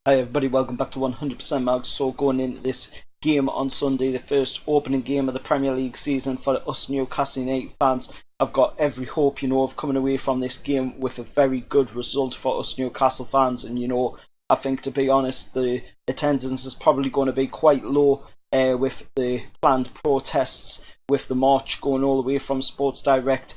Hi everybody, welcome back to 100% Mags. So going into this game on Sunday, the first opening game of the Premier League season for us Newcastle United fans, I've got every hope, of coming away from this game with a very good result for us Newcastle fans. And I think, to be honest, the attendance is probably going to be quite low with the planned protests, with the march going all the way from Sports Direct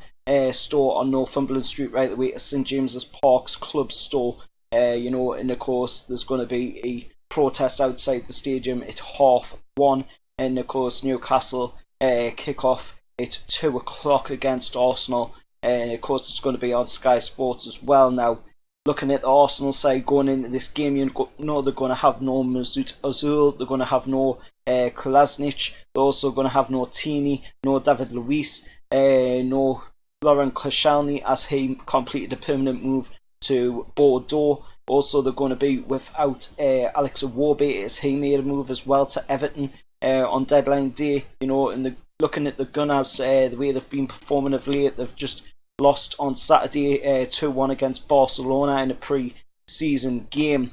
store on Northumberland Street right the way to St James's Park's club store. And of course there's going to be a protest outside the stadium at 1:30, and of course Newcastle kick off at 2 o'clock against Arsenal, and of course it's going to be on Sky Sports as well. Now, looking at the Arsenal side going into this game, they're going to have no Mesut Ozil, they're going to have no Kolasinac, they're also going to have no Tini, no David Luiz, no Laurent Koscielny as he completed a permanent move to Bordeaux. Also, they're going to be without Alex Iwobi as he made a move as well to Everton on deadline day. And looking at the Gunners, the way they've been performing of late, they've just lost on Saturday 2-1 against Barcelona in a pre-season game.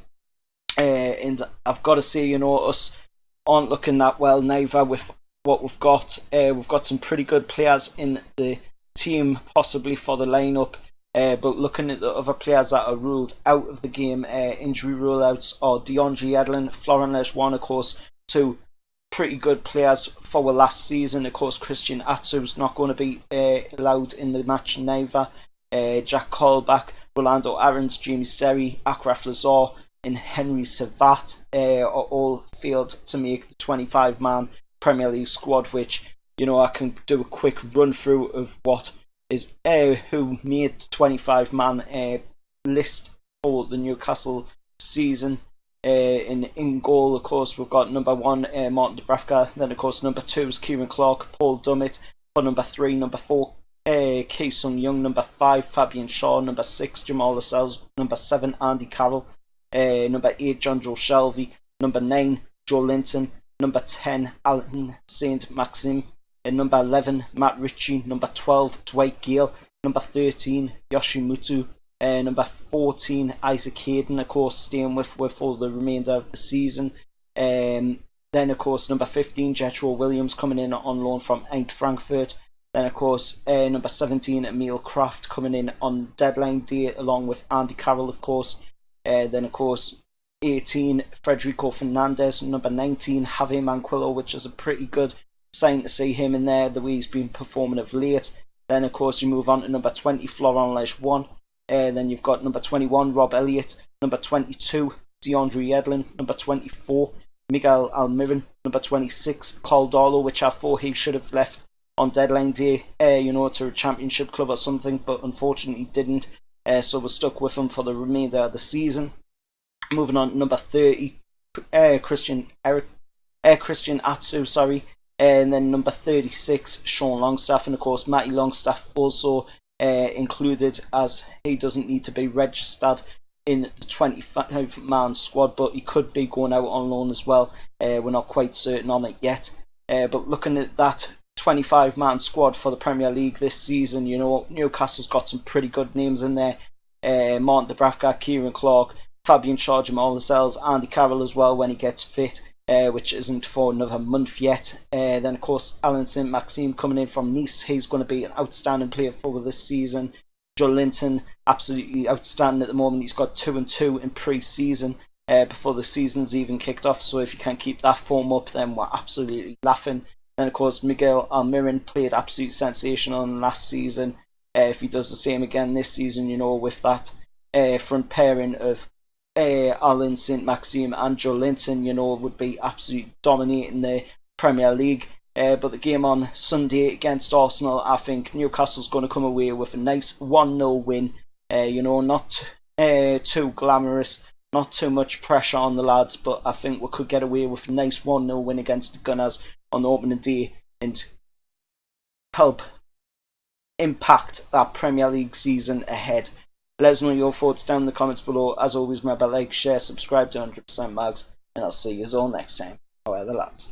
And I've got to say, us aren't looking that well neither with what we've got. We've got some pretty good players in the team, possibly for the lineup. But looking at the other players that are ruled out of the game, injury rule-outs are DeAndre Yedlin, Florent Lejeune, of course, two pretty good players for last season. Of course, Christian Atsu's not going to be allowed in the match neither. Jack Colback, Rolando Aarons, Jamie Sterry, Akraf Lazar and Henry Savat are all failed to make the 25-man Premier League squad, which, I can do a quick run-through of what is who made the 25-man list for the Newcastle season. In goal, of course, we've got number 1, Martin Dubravka. Then, of course, number 2 is Kieran Clark, Paul Dummett. For number 3, number 4, Ki-Sung Young. Number 5, Fabian Shaw. Number 6, Jamal Lascelles. Number 7, Andy Carroll. Number 8, John Joe Shelby. Number 9, Joe Linton. Number 10, Alan Saint-Maxime. Number 11, Matt Ritchie. Number 12, Dwight Gale. Number 13, Yoshimutu. Number 14, Isaac Hayden, of course, staying with for the remainder of the season. Then, of course, number 15, Jethro Williams, coming in on loan from Eintracht Frankfurt. Then, of course, number 17, Emil Kraft, coming in on deadline day, along with Andy Carroll, of course. Then, of course, 18, Federico Fernandez. Number 19, Javi Manquillo, which is a pretty good sign to see him in there, the way he's been performing of late. Then, of course, you move on to number 20, Florent Lejeune. Then you've got number 21, Rob Elliott. Number 22, DeAndre Yedlin. Number 24, Miguel Almiron. Number 26, Carl Darlow, which I thought he should have left on deadline day, to a championship club or something, but unfortunately didn't. So we're stuck with him for the remainder of the season. Moving on to number 30, Christian Atsu, and then number 36, Sean Longstaff. And of course, Matty Longstaff also included, as he doesn't need to be registered in the 25-man squad, but he could be going out on loan as well. We're not quite certain on it yet. But looking at that 25-man squad for the Premier League this season, Newcastle's got some pretty good names in there. Martin Dubravka, Kieran Clark, Fabian Shaw, Jamal Lascelles, Andy Carroll as well when he gets fit. Which isn't for another month yet. Then, of course, Alan Saint-Maxime coming in from Nice. He's going to be an outstanding player for this season. Joe Linton, absolutely outstanding at the moment. He's got 2-2 in pre-season before the season's even kicked off. So if you can't keep that form up, then we're absolutely laughing. Then, of course, Miguel Almiron played absolutely sensational in last season. If he does the same again this season, with that front pairing of Alan Saint-Maxime and Joe Linton, would be absolutely dominating the Premier League. But the game on Sunday against Arsenal, I think Newcastle's going to come away with a nice 1-0 win. Not too glamorous, not too much pressure on the lads, but I think we could get away with a nice 1-0 win against the Gunners on the opening day and help impact that Premier League season ahead. Let us know your thoughts down in the comments below. As always, remember, like, share, subscribe to 100% Mags, and I'll see you all next time. However, lads.